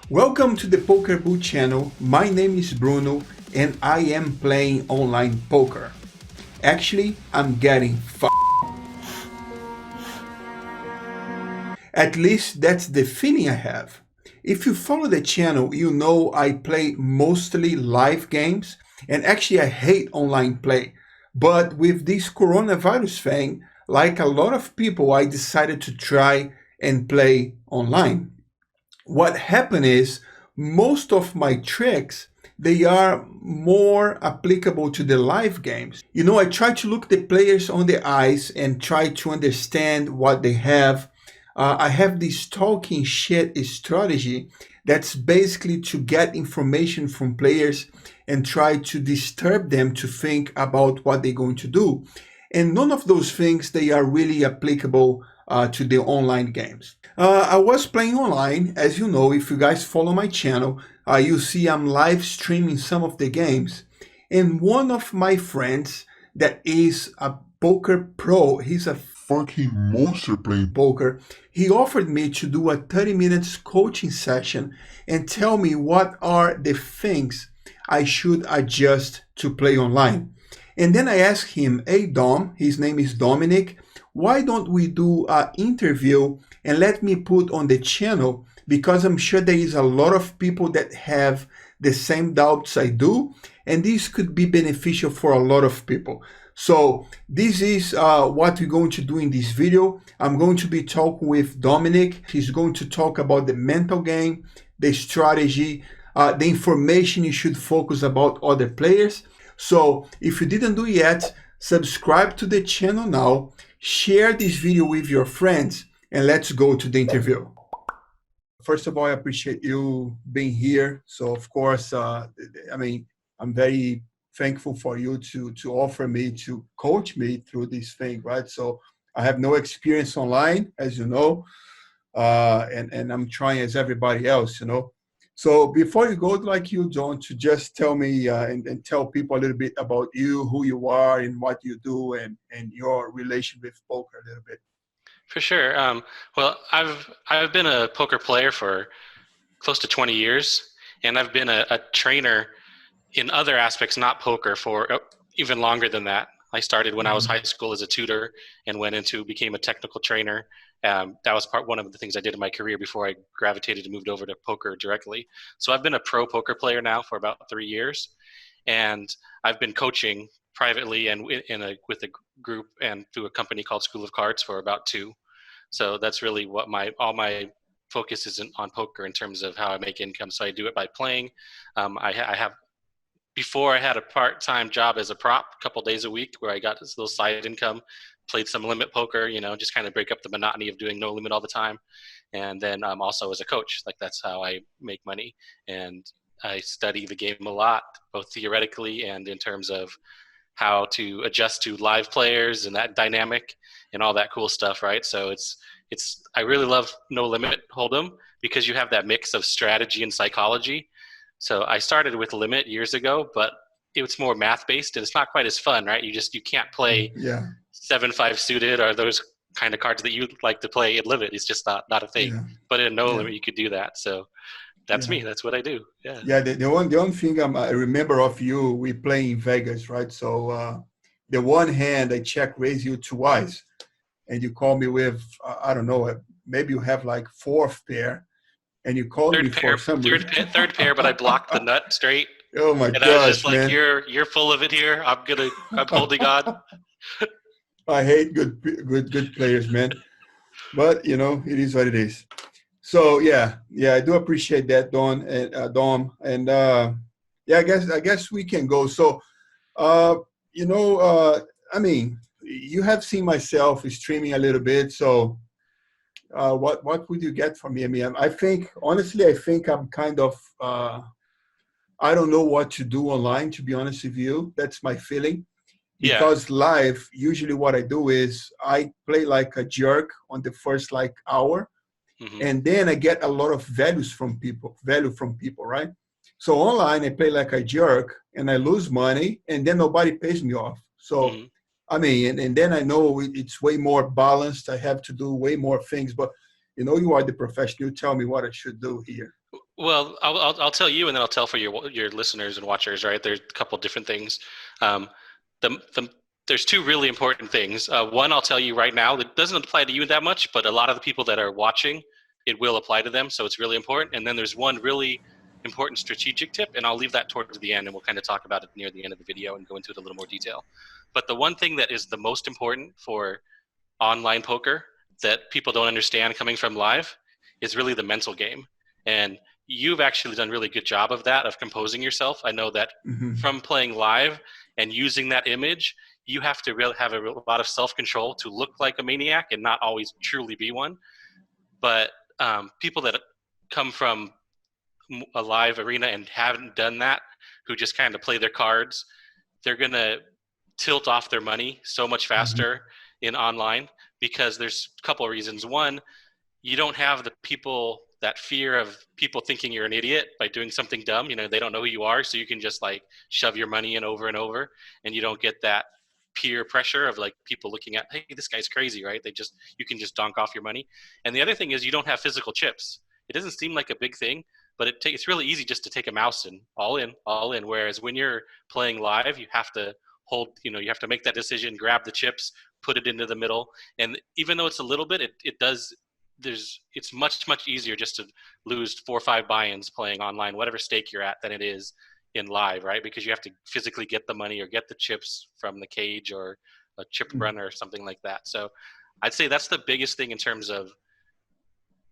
Welcome to the Poker Boot channel. My name is Bruno and I am playing online poker. Actually, I'm getting At least that's the feeling I have. If you follow the channel, you know I play mostly live games and actually I hate online play. But with this coronavirus thing, like a lot of people, I decided to try and play online. What happened is most of my tricks, they are more applicable to the live games. I try to look the players on the eyes and try to understand what they have. I have this talking shit strategy that's basically to get information from players and try to disturb them to think about what they're going to do. And none of those things, they are really applicable to the online games. I was playing online, as you know, if you guys follow my channel, you see I'm live streaming some of the games. And one of my friends that is a poker pro, he's a fucking monster playing poker, he offered me to do a 30 minutes coaching session and tell me what are the things I should adjust to play online. And then I asked him, hey Dom, his name is Dominic, why don't we do an interview and let me put on the channel, because I'm sure there is a lot of people that have the same doubts I do, and this could be beneficial for a lot of people. So this is what we're going to do in this video. I'm going to be talking with Dominic. He's going to talk about the mental game, the strategy, the information you should focus about other players. So if you didn't do yet, subscribe to the channel now, share this video with your friends, and let's go to the interview. First of all, I appreciate you being here. So of course, I'm very thankful for you to offer me to coach me through this thing, right? So I have no experience online, as you know, and I'm trying as everybody else, So before you go, I'd like you, John, to just tell me and tell people a little bit about you, who you are, and what you do, and your relation with poker a little bit. For sure. Well, I've been a poker player for close to 20 years, and I've been a trainer in other aspects, not poker, for even longer than that. I started when I was high school as a tutor and became a technical trainer. That was one of the things I did in my career before I gravitated and moved over to poker directly. So I've been a pro poker player now for about 3 years, and I've been coaching privately and with a group and through a company called School of Cards for about 2. So that's really what all my focus is on poker in terms of how I make income. So I do it by playing. Before I had a part-time job as a prop a couple days a week where I got this little side income, played some limit poker, just kind of break up the monotony of doing no limit all the time. And then also as a coach, like that's how I make money. And I study the game a lot, both theoretically and in terms of how to adjust to live players and that dynamic and all that cool stuff, right? So I really love No Limit Hold'em because you have that mix of strategy and psychology. So I started with Limit years ago, but it's more math-based and it's not quite as fun, right? You can't play 7-5 suited or those kind of cards that you like to play in Limit. It's just not a thing. Yeah. But in No Limit, you could do that. So that's me. That's what I do. Yeah. Yeah. The one thing I remember of you, we play in Vegas, right? So the one hand I check raise you twice, and you call me with I don't know, maybe you have like 4th pair, and you called me for some reason. Third pair, but I blocked the nut straight. Oh my gosh, and I was just like, man. You're full of it here. I'm holding on. I hate good players, man. But it is what it is. So yeah, I do appreciate that, Dom, and I guess we can go. So you have seen myself streaming a little bit. So what would you get from me? I mean, I think I'm kind of I don't know what to do online, to be honest with you. That's my feeling. Because live, usually what I do is I play like a jerk on the first hour. Mm-hmm. And then I get a lot of value from people, right? So online, I play like a jerk and I lose money and then nobody pays me off. So, and then I know it's way more balanced. I have to do way more things, but you are the professional. You tell me what I should do here. Well, I'll tell you, and then I'll tell for your listeners and watchers. Right, there's a couple different things. Um, the there's two really important things. One, I'll tell you right now that doesn't apply to you that much, but a lot of the people that are watching, it will apply to them. So it's really important. And then there's one really important strategic tip, and I'll leave that towards the end, and we'll kind of talk about it near the end of the video and go into it a little more detail. But the one thing that is the most important for online poker that people don't understand coming from live is really the mental game. And you've actually done a really good job of that, of composing yourself. I know that Hmm. from playing live and using that image, you have to really have a lot of self-control to look like a maniac and not always truly be one. But people that come from a live arena and haven't done that, who just kind of play their cards, they're going to tilt off their money so much Hmm. faster in online because there's a couple of reasons. One, you don't have the people, that fear of people thinking you're an idiot by doing something dumb. You know, they don't know who you are, so you can just like shove your money in over and over, and you don't get that peer pressure of like people looking at, hey, this guy's crazy, right? You can just donk off your money. And the other thing is you don't have physical chips. It doesn't seem like a big thing, but it's really easy just to take a mouse and all in, all in. Whereas when you're playing live, you have to you have to make that decision, grab the chips, put it into the middle. And even though it's a little bit, it does, it's much easier just to lose 4 or 5 buy-ins playing online, whatever stake you're at, than it is in live, right? Because you have to physically get the money or get the chips from the cage or a chip runner or something like that. So I'd say that's the biggest thing in terms of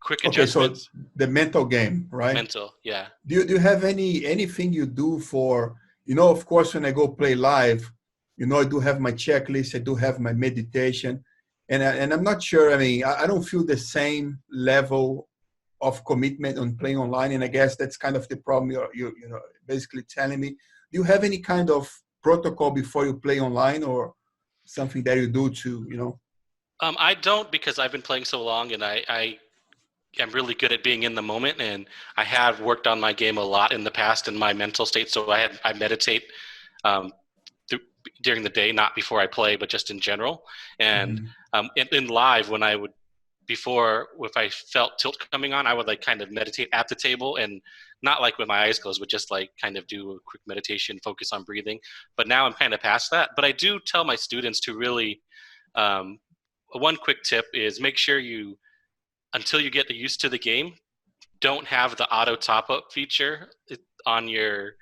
quick Okay, so adjustments. the mental game, right? Mental, yeah. Do you have anything you do for, of course, when I go play live, I do have my checklist, I do have my meditation, and I'm not sure. I mean, I don't feel the same level of commitment on playing online, and I guess that's kind of the problem you're basically telling me. Do you have any kind of protocol before you play online, or something that you do to? I don't, because I've been playing so long, and I am really good at being in the moment, and I have worked on my game a lot in the past in my mental state. So I meditate um, th- during the day, not before I play, but just in general. And Mhm. in live, when I would, before, if I felt tilt coming on, I would like kind of meditate at the table, and not like with my eyes closed, but just like kind of do a quick meditation, focus on breathing. But now I'm kind of past that. But I do tell my students to really, um, one quick tip is make sure you, until you get used to the game, don't have the auto top up feature on your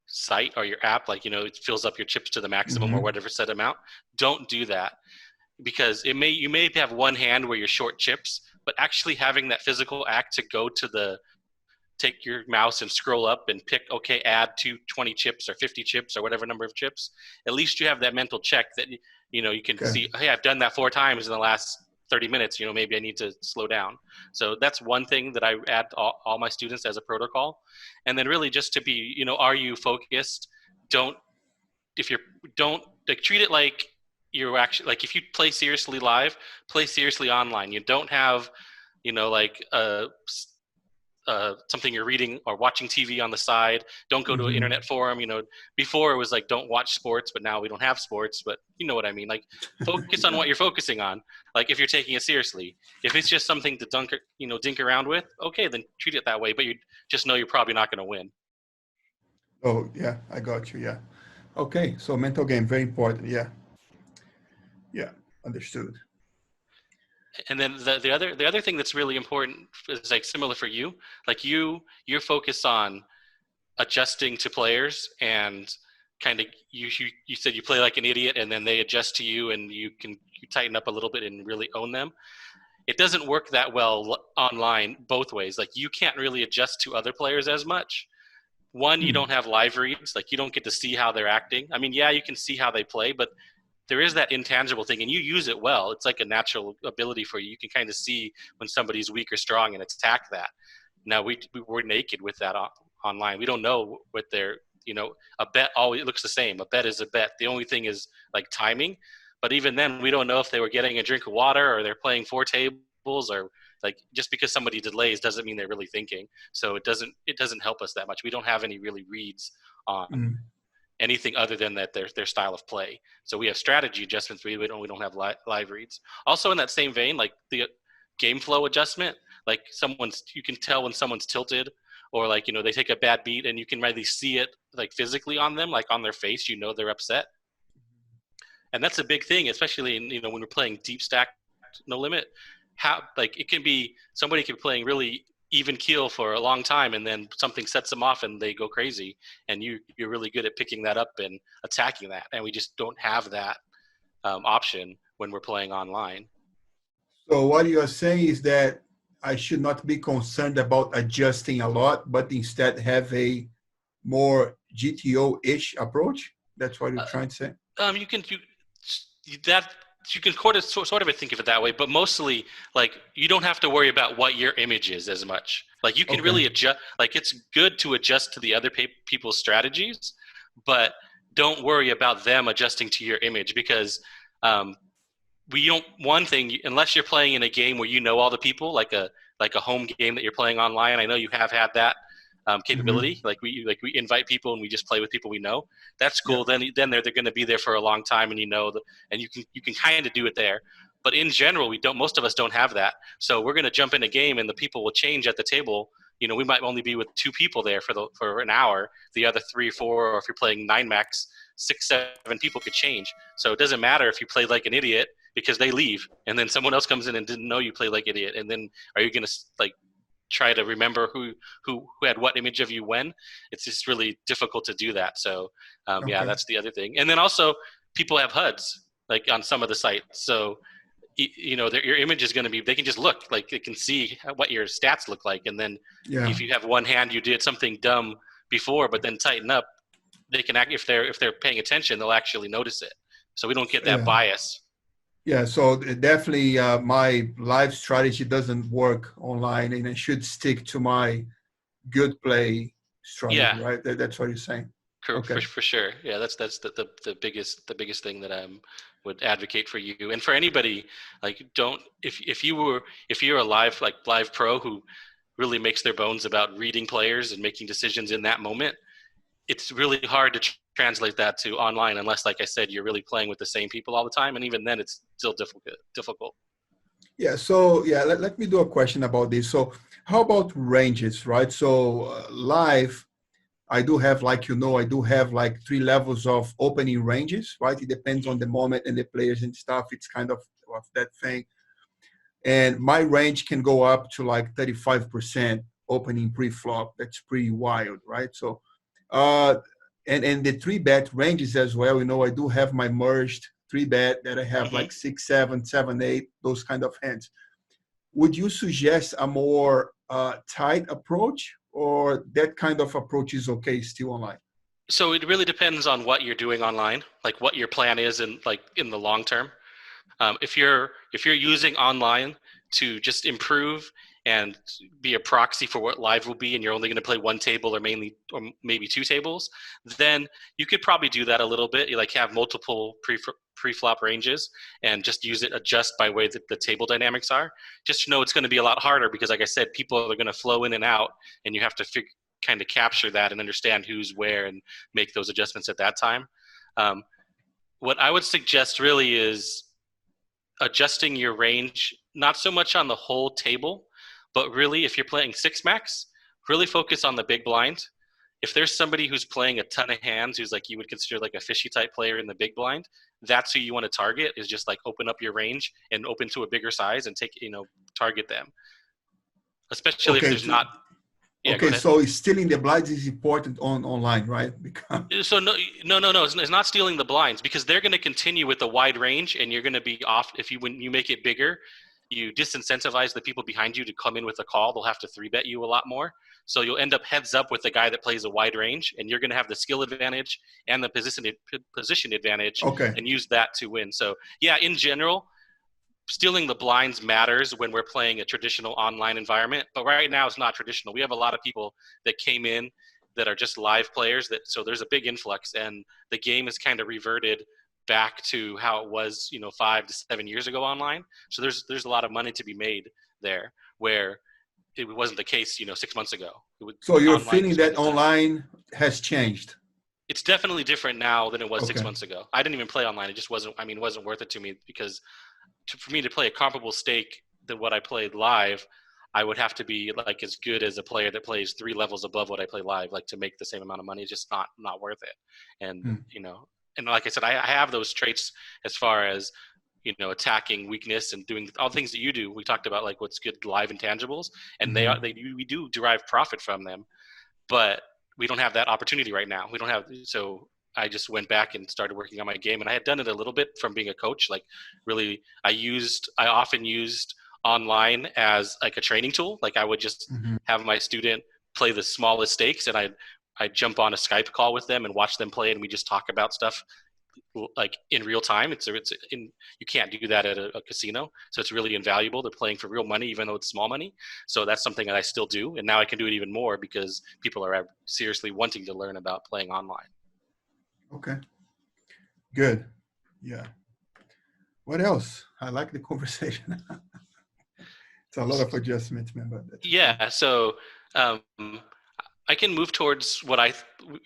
site or your app, like, it fills up your chips to the maximum or Mhm. whatever set amount. Don't do that, because you may have one hand where you're short chips, but actually having that physical act to go to the, take your mouse and scroll up and pick, okay, add to 20 chips or 50 chips or whatever number of chips, at least you have that mental check that you can Okay. see, hey, I've done that 4 times in the last 30 minutes, maybe I need to slow down. So that's one thing that I add to all my students as a protocol. And then really just to be, are you focused? Don't, if you're, don't, like, treat it like you're actually, like, if you play seriously live, play seriously online. You don't have, like something you're reading or watching TV on the side. Don't go to an Mhm. internet forum. Before it was like, don't watch sports, but now we don't have sports. But you know what I mean? Like, focus on Yeah. what you're focusing on. Like, if you're taking it seriously, if it's just something to dink around with, okay, then treat it that way. But you just know you're probably not going to win. Oh, yeah, I got you. Yeah. Okay, so mental game, very important. Yeah, yeah, understood. And then the other thing that's really important is like similar for you. Like, you're focused on adjusting to players, and kind of, you said you play like an idiot, and then they adjust to you, and you tighten up a little bit and really own them. It doesn't work that well online both ways. Like, you can't really adjust to other players as much. One, you Hmm. don't have live reads, like you don't get to see how they're acting. I mean, yeah, you can see how they play, but there is that intangible thing, and you use it well. It's like a natural ability for you. You can kind of see when somebody's weak or strong and attack that. Now we're naked with that online. We don't know what they're, a bet always looks the same. A bet is a bet. The only thing is like timing. But even then, we don't know if they were getting a drink of water or they're playing four tables, or like, just because somebody delays doesn't mean they're really thinking. So it doesn't help us that much. We don't have any really reads on Hmm. anything other than that their style of play. So we have strategy adjustments. We don't have live reads. Also, in that same vein, like the game flow adjustment, like you can tell when someone's tilted, or like, they take a bad beat and you can really see it like physically on them, like on their face, they're upset. And that's a big thing, especially when we're playing deep stack no limit. How like it can be somebody can be playing really even keel for a long time, and then something sets them off and they go crazy, and you're really good at picking that up and attacking that, and we just don't have that option when we're playing online. So what you are saying is that I should not be concerned about adjusting a lot, but instead have a more GTO-ish approach. That's what you're Uh, trying to say. you can that you can sort of think of it that way, but mostly like you don't have to worry about what your image is as much. Like you can Okay. really adjust. Like it's good to adjust to the other people's strategies, but don't worry about them adjusting to your image, because um, we don't one thing unless you're playing in a game where all the people, like a home game that you're playing online. I know you have had that capability. Mm-hmm. Like we invite people and we just play with people we know. That's Yeah. cool. Then they're going to be there for a long time, and and you can kind of do it there. But in general, most of us don't have that. So we're going to jump in a game and the people will change at the table. We might only be with 2 people there for an hour. The other 3, 4, or if you're playing 9 max, 6, 7 people could change. So it doesn't matter if you played like an idiot, because they leave and then someone else comes in and didn't know you played like idiot. And then are you going to like try to remember who had what image of you when? It's just really difficult to do that. So yeah, Okay. that's the other thing. And then also people have HUDs like on some of the sites. So your image is going to be, they can just look like they can see what your stats look like. And then Yeah. if you have one hand, you did something dumb before, but then tighten up, they can act, if they're paying attention, they'll actually notice it. So we don't get that Yeah. bias. Yeah. So definitely, my live strategy doesn't work online, and I should stick to my good play strategy, Yeah, right? That's what you're saying. for Okay. sure. Yeah, that's the biggest thing that I would advocate for you and for anybody. Like, don't if you're a live pro who really makes their bones about reading players and making decisions in that moment, it's really hard to translate that to online unless, like I said, you're really playing with the same people all the time, and even then, it's still difficult. Yeah. So yeah, let me do a question about this. So how about ranges, right? So live, I do have, like, I do have like 3 levels of opening ranges, right? It depends Hmm. on the moment and the players and stuff. It's kind of that thing. And my range can go up to like 35% opening pre-flop. That's pretty wild, right? So, uh, and the 3-bet ranges as well. I do have my merged 3-bet that I have Hmm. like 6, 7, 7, 8, those kind of hands. Would you suggest a more tight approach, or that kind of approach is okay still online? So it really depends on what you're doing online, like what your plan is, and like in the long term. If you're using online to just improve and be a proxy for what live will be, and you're only going to play one table or maybe 2 tables, then you could probably do that a little bit. You like have multiple pre-flop ranges and just adjust by way that the table dynamics are. Just know it's going to be a lot harder because, like I said, people are going to flow in and out, and you have to kind of capture that and understand who's where and make those adjustments at that time. Um, what I would suggest really is adjusting your range, not so much on the whole table, but really if you're playing 6 max, really focus on the big blind. If there's somebody who's playing a ton of hands, who's like you would consider like a fishy type player in the big blind, that's who you want to target. Is just like open up your range and open to a bigger size and target them. Especially if Okay. there's not. Yeah, go Okay. ahead. So stealing the blinds is important online, right? Because, So no. It's not stealing the blinds, because they're going to continue with the wide range, and you're going to be off when you make it bigger. You disincentivize the people behind you to come in with a call. They'll have to 3-bet you a lot more. So you'll end up heads up with the guy that plays a wide range, and you're going to have the skill advantage and the position advantage, okay. and use that to win. So yeah, in general, stealing the blinds matters when we're playing a traditional online environment, but right now it's not traditional. We have a lot of people that came in that are just live players, so there's a big influx, and the game is kind of reverted back to how it was 5 to 7 years ago online. So there's a lot of money to be made there, where it wasn't the case 6 months ago. So you're Online feeling was where that the time. online has changed. It's definitely different now than it was six Okay. months ago. I didn't even play online. It just wasn't. I mean, it wasn't worth it to me, because for me to play a comparable stake than what I played live, I would have to be like as good as a player that plays 3 levels above what I play live, like to make the same amount of money. It's just not worth it. And Mm. and like I said, I have those traits as far as attacking weakness and doing all the things that you do. We talked about like what's good live intangibles, and Mm-hmm. we do derive profit from them, but we don't have that opportunity right now. We don't have so. I just went back and started working on my game, and I had done it a little bit from being a coach. Like, really, I often used online as like a training tool. Like, I would just Mm-hmm. have my student play the smallest stakes, and I'd jump on a Skype call with them and watch them play, and we just talk about stuff like in real time. You can't do that at a casino, so it's really invaluable. They're playing for real money, even though it's small money. So that's something that I still do, and now I can do it even more because people are seriously wanting to learn about playing online. Okay. Good. Yeah. What else? I like the conversation. It's a lot of adjustments, man. But that's Yeah. So um, I can move towards what I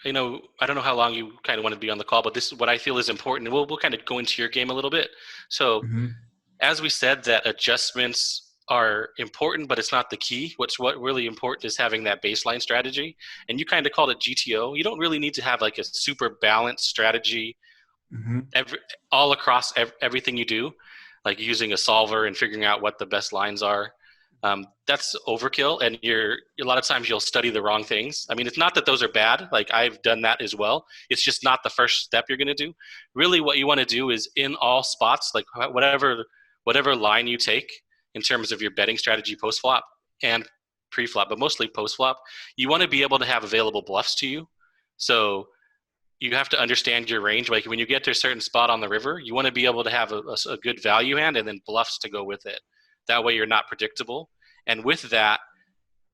don't know how long you kind of want to be on the call, but this is what I feel is important. And we'll kind of go into your game a little bit. So mm-hmm. as we said, that adjustments are important, but it's not the key. What really important is having that baseline strategy. And you kind of called it GTO. You don't really need to have like a super balanced strategy Mm-hmm. all across everything you do, like using a solver and figuring out what the best lines are. That's overkill, and a lot of times you'll study the wrong things. I mean, it's not that those are bad. Like, I've done that as well. It's just not the first step you're going to do. Really, what you want to do is in all spots, like whatever line you take in terms of your betting strategy post flop and pre flop, but mostly post flop, you want to be able to have available bluffs to you. So you have to understand your range. Like, when you get to a certain spot on the river, you want to be able to have a good value hand and then bluffs to go with it. That way you're not predictable. And with that,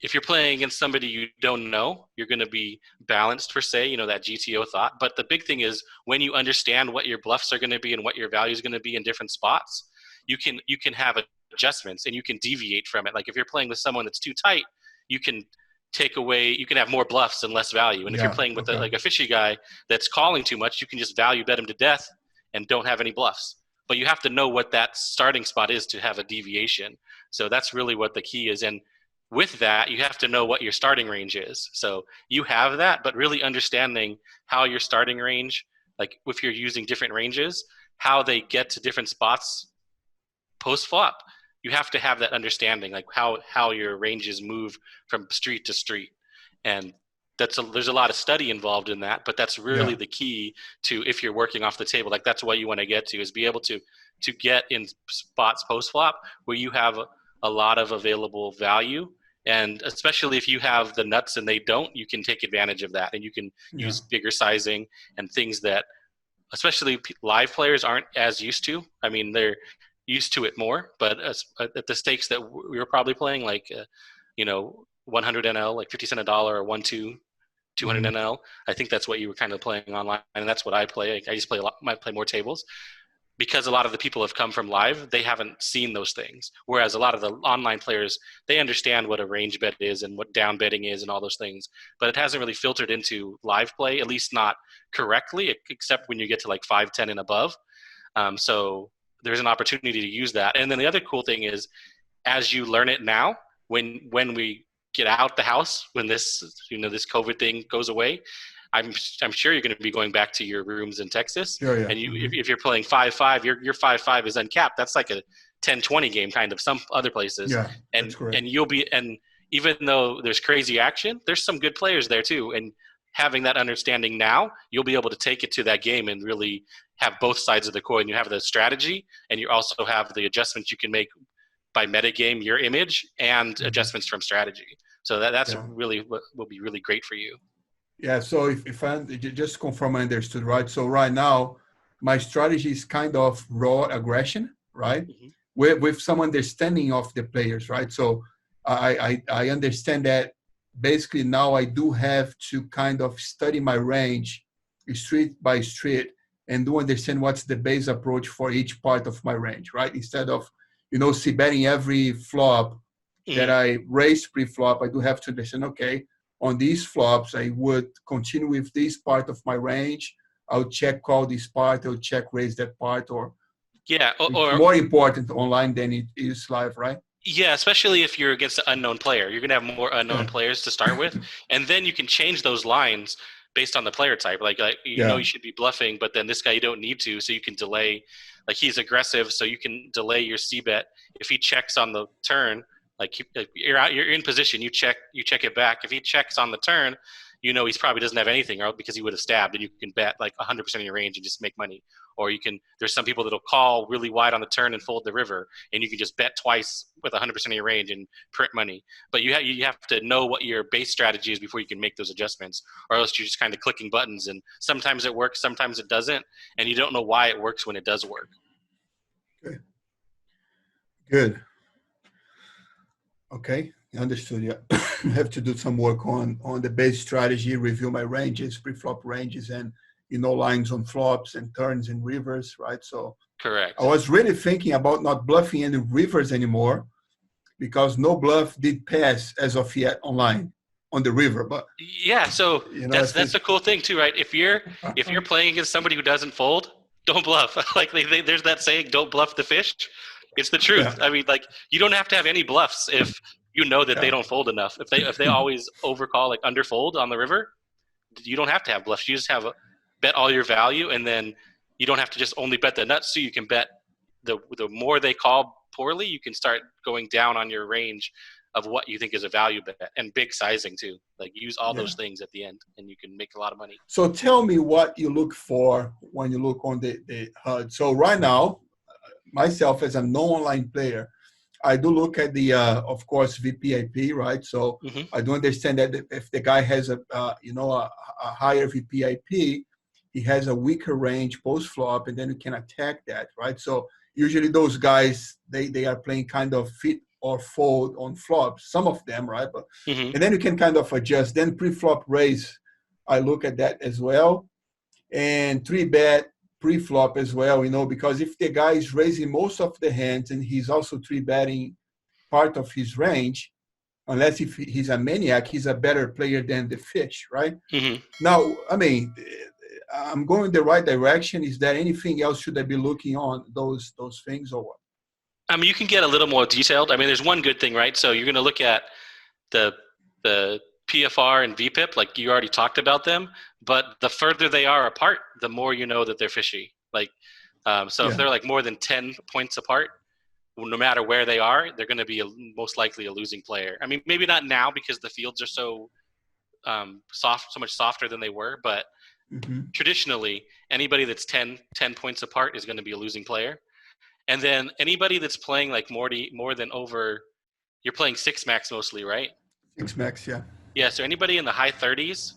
if you're playing against somebody you don't know, you're going to be balanced per se, that GTO thought. But the big thing is when you understand what your bluffs are going to be and what your value is going to be in different spots, you can have adjustments and you can deviate from it. Like, if you're playing with someone that's too tight, you can you can have more bluffs and less value. And if you're playing with like a fishy guy that's calling too much, you can just value bet him to death and don't have any bluffs. But you have to know what that starting spot is to have a deviation. So that's really what the key is. And with that, you have to know what your starting range is. So you have that, but really understanding how your starting range, like if you're using different ranges, how they get to different spots post flop. You have to have that understanding, like how your ranges move from street to street. And there's a lot of study involved in that, but that's really the key to, if you're working off the table, like that's what you want to get to, is be able to get in spots post flop where you have a lot of available value. And especially if you have the nuts and they don't, you can take advantage of that, and you can use bigger sizing and things that especially live players aren't as used to. I mean, they're used to it more, but at the stakes that we were probably playing, like 100 NL, like 50 cent a dollar, or 200 NL. I think that's what you were kind of playing online, and that's what I play. I just might play more tables, because a lot of the people have come from live. They haven't seen those things, whereas a lot of the online players, they understand what a range bet is and what down betting is and all those things, but it hasn't really filtered into live play, at least not correctly, except when you get to like 5-10 and above. So there's an opportunity to use that. And then the other cool thing is, as you learn it now, when we get out the house, when this this COVID thing goes away, I'm sure you're going to be going back to your rooms in Texas. Sure, yeah. And if you're playing 5-5, your 5-5 is uncapped. That's like a 10-20 game kind of some other places. Yeah, and that's correct. and even though there's crazy action, there's some good players there too. And having that understanding now, you'll be able to take it to that game and really have both sides of the coin. You have the strategy, and you also have the adjustments you can make by metagame, your image, and adjustments from strategy. So that's really what will be really great for you. Yeah, so if I just confirm I understood right. So right now, my strategy is kind of raw aggression, right? Mm-hmm. With some understanding of the players, right? So I understand that basically now I do have to kind of study my range street by street and do understand what's the base approach for each part of my range, right? Instead of, betting every flop that I raise pre-flop, I do have to understand, okay, on these flops, I would continue with this part of my range. I'll check call this part, I'll check raise that part, or or more important online than it is live, right? Yeah, especially if you're against an unknown player. You're going to have more unknown Yeah. players to start with, and then you can change those lines based on the player type. Like you Yeah. should be bluffing, but then this guy you don't need to, so you can delay. Like he's aggressive, so you can delay your C bet if he checks on the turn. Like you're out, you're in position. You check it back. If he checks on the turn, he's probably doesn't have anything, or because he would have stabbed, and you can bet like 100% of your range and just make money. Or you can. There's some people that'll call really wide on the turn and fold the river, and you can just bet twice with 100% of your range and print money. But you have to know what your base strategy is before you can make those adjustments, or else you're just kind of clicking buttons, and sometimes it works, sometimes it doesn't, and you don't know why it works when it does work. Okay. Good. Okay, understood. Yeah, I have to do some work on the base strategy, review my ranges, pre-flop ranges, and lines on flops and turns and rivers, right? So I Correct. was really thinking about not bluffing any rivers anymore because no bluff did pass as of yet online on the river. But Yeah, so I that's think the cool thing too, right? If you're playing against somebody who doesn't fold, don't bluff. Like there's that saying, "Don't bluff the fish." It's the yeah, truth. I mean, like you don't have to have any bluffs if you know that they yeah, don't fold enough. If they always overcall, like underfold on the river, you don't have to have bluffs. You just have a bet all your value, and then you don't have to just only bet the nuts. So you can bet the more they call poorly, you can start going down on your range of what you think is a value bet, and big sizing too. Like use all yeah. those things at the end, and you can make a lot of money. So tell me what you look for when you look on the HUD. So right now, myself as a non-online player, I do look at the, of course, VPIP, right? So Hmm. I do understand that if the guy has a higher VPIP, he has a weaker range post flop, and then you can attack that, right? So usually those guys they are playing kind of fit or fold on flops, some of them, right? But Hmm. and then you can kind of adjust. Then pre-flop raise, I look at that as well, and three bet pre-flop as well, because if the guy is raising most of the hands and he's also three betting part of his range, unless if he's a maniac, he's a better player than the fish, right? Hmm. Now, I mean, I'm going the right direction. Is there anything else should I be looking on those things or what? I mean, you can get a little more detailed. I mean, there's one good thing, right? So you're going to look at the the PFR and VPIP, like you already talked about them, but the further they are apart, the more you know that they're fishy. Like, so if Yeah. they're like more than 10 points apart, no matter where they are, they're going to be most likely a losing player. I mean, maybe not now because the fields are so so much softer than they were, but Mm-hmm. traditionally, anybody that's 10 points apart is going to be a losing player. And then anybody that's playing like more than over, you're playing six max mostly, right? X max, yeah. Yeah, so anybody in the high 30s,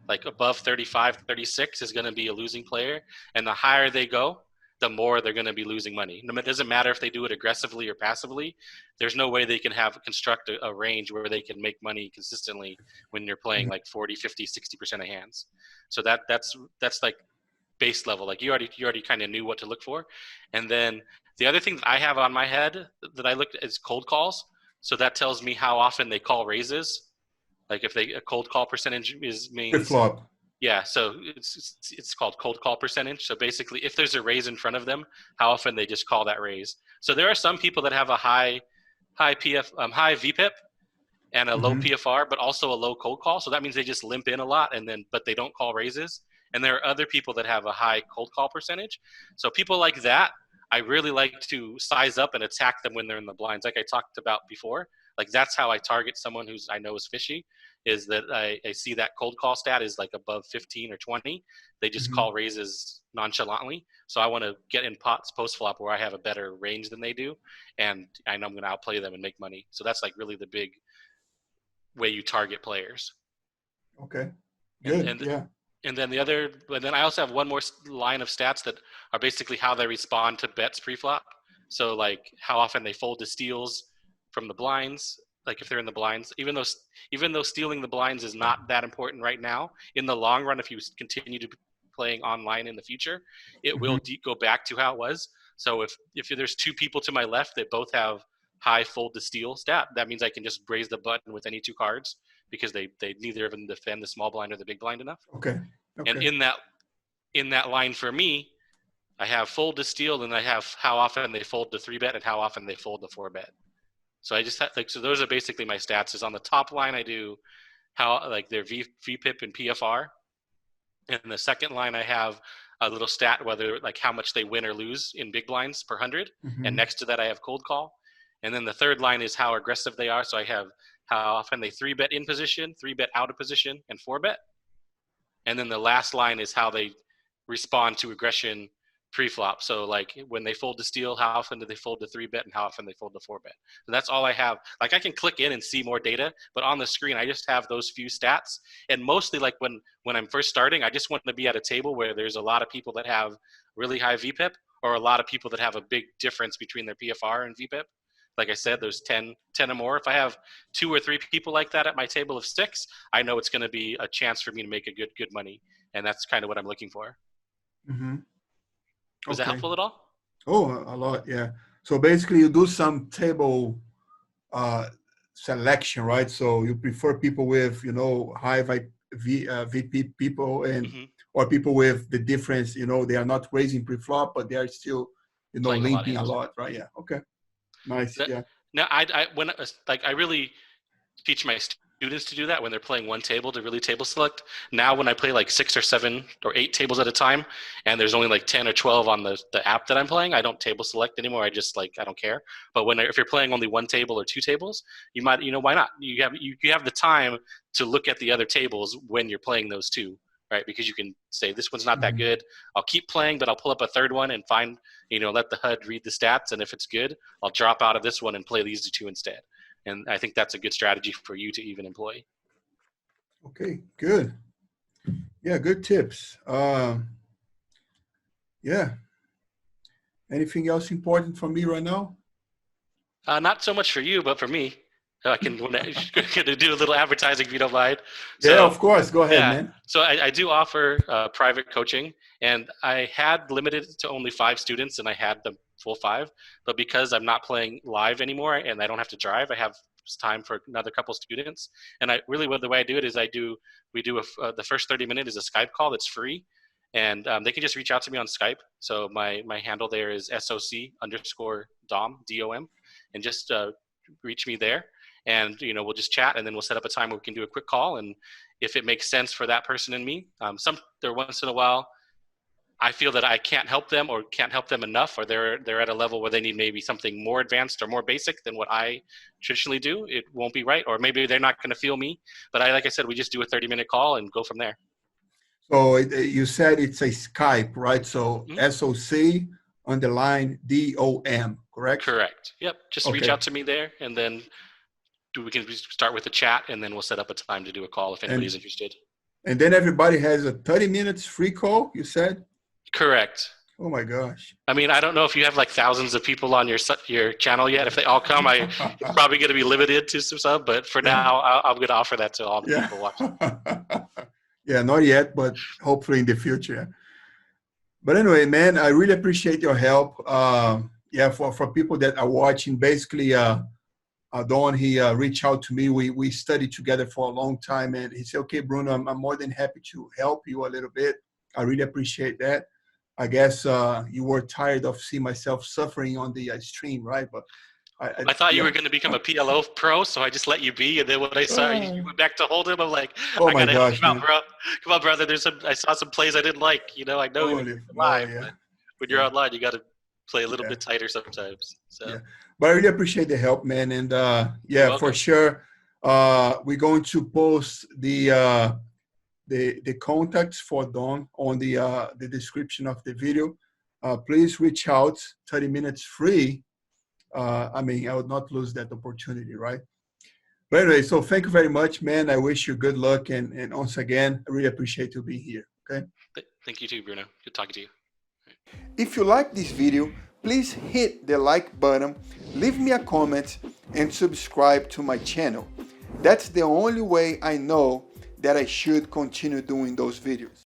like above 35, 36, is going to be a losing player. And the higher they go, the more they're going to be losing money. It doesn't matter if they do it aggressively or passively. There's no way they can construct a range where they can make money consistently when you're playing Mhm. like 40, 50, 60% of hands. So that's like base level. Like you already kind of knew what to look for. And then the other thing that I have on my head that I looked at is cold calls. So that tells me how often they call raises. Like if a cold call percentage means, Pre-flop. yeah, so it's called cold call percentage. So basically, if there's a raise in front of them, how often they just call that raise. So there are some people that have a high VPIP and a low Mm-hmm. PFR, but also a low cold call. So that means they just limp in a lot, but they don't call raises. And there are other people that have a high cold call percentage. So people like that, I really like to size up and attack them when they're in the blinds, like I talked about before. Like that's how I target someone who's I know is fishy. Is that I see that cold call stat is like above 15 or 20. They just Mm-hmm. call raises nonchalantly. So I want to get in pots post flop where I have a better range than they do, and I know I'm going to outplay them and make money. So that's like really the big way you target players. Okay. And Good. and Yeah. and then I also have one more line of stats that are basically how they respond to bets pre-flop. So like how often they fold to steals from the blinds. Like if they're in the blinds, even though stealing the blinds is not that important right now, in the long run, if you continue to be playing online in the future, it Mm-hmm. will go back to how it was. So if there's two people to my left that both have high fold to steal stat, that means I can just raise the button with any two cards because they neither of them defend the small blind or the big blind enough. Okay. And Okay. in that line for me, I have fold to steal, and I have how often they fold the three bet and how often they fold the four bet. So I just have like, so those are basically my stats. Is on the top line I do how like their VPIP and PFR, and the second line I have a little stat whether like how much they win or lose in big blinds per 100, and Mm-hmm. next to that I have cold call, and then the third line is how aggressive they are. So I have how often they 3-bet in position, 3-bet out of position, and 4-bet. And then the last line is how they respond to aggression pre-flop. So like when they fold to steal, how often do they fold to 3-bet and how often they fold to 4-bet. So that's all I have. Like I can click in and see more data, but on the screen I just have those few stats. And mostly like when I'm first starting, I just want to be at a table where there's a lot of people that have really high VPIP or a lot of people that have a big difference between their PFR and VPIP. Like I said, there's 10 or more. If I have 2 or 3 people like that at my table of 6, I know it's going to be a chance for me to make a good money. And that's kind of what I'm looking for. Mm-hmm. Was that Okay. helpful at all? Oh, a lot, yeah. So basically, you do some table selection, right? So you prefer people with, high VP people and Mm-hmm. or people with the difference, they are not raising pre-flop, but they are still, Playing a lot of limping a hands. lot, right? Yeah. Okay. Nice. That, Yeah. now, I when like I really teach my students to do that when they're playing one table to really table select. Now when I play like 6 or 7 or 8 tables at a time and there's only like 10 or 12 on the app that I'm playing, I don't table select anymore. I just like I don't care. But if you're playing only one table or 2 tables, you might why not? You have the time to look at the other tables when you're playing those two, right? Because you can say this one's not that Mhm. good. I'll keep playing, but I'll pull up a third one and find let the HUD read the stats, and if it's good, I'll drop out of this one and play these 2 instead. And I think that's a good strategy for you to even employ. Okay. Good. Yeah. Good tips. Yeah. Anything else important for me right now? Not so much for you, but for me. I can do a little advertising if you don't mind. Yeah, So of course. Go ahead, yeah, man. so I do offer private coaching, and I had limited it to only 5 students, and I had the full 5. But because I'm not playing live anymore, and I don't have to drive, I have time for another couple students. And I really, the way I do it is we do the first 30 minutes is a Skype call that's free, and they can just reach out to me on Skype. So my handle there is SOC_DOM DOM, and just reach me there, and we'll just chat, and then we'll set up a time where we can do a quick call. And if it makes sense for that person and me, there once in a while I feel that I can't help them or can't help them enough, or they're at a level where they need maybe something more advanced or more basic than what I traditionally do. It won't be right, or maybe they're not going to feel me. But like I said, we just do a 30-minute call and go from there. So you said it's a Skype, right? So Mm-hmm. SOC_DOM, correct? Correct. Yep. Just reach Okay. out to me there, and then we can start with a chat, and then we'll set up a time to do a call if anybody's And interested. and then everybody has a 30 minutes free call, you said? Correct. Oh my gosh. I mean, I don't know if you have like thousands of people on your channel yet. If they all come, it's probably going to be limited to some sub. But for Yeah. now, I'm going to offer that to all the Yeah. people watching. Yeah, not yet, but hopefully in the future. But anyway, man, I really appreciate your help. Yeah, for people that are watching, basically, Don, he reached out to me. We studied together for a long time, and he said, "Okay, Bruno, I'm more than happy to help you a little bit. I really appreciate that. I guess you were tired of seeing myself suffering on the stream, right? But I thought you yeah. were going to become a PLO pro, so I just let you be. And then when I saw you went back to hold him, I'm like, Oh I my got to help gosh, you out, man. bro. Come on, brother. I saw some plays I didn't like. I know Oh, you're no, live, yeah, but when you're yeah, online, you got to play a little yeah. bit tighter sometimes. So Yeah, but I really appreciate the help, man. And you're yeah, for welcome. sure, we're going to post the contacts for Don on the description of the video. Please reach out. 30 minutes free. I mean, I would not lose that opportunity, right? But anyway, so thank you very much, man. I wish you good luck, and once again, I really appreciate you being here. Okay. Thank you too, Bruno. Good talking to you. If you like this video, please hit the like button, leave me a comment, and subscribe to my channel. That's the only way I know that I should continue doing those videos.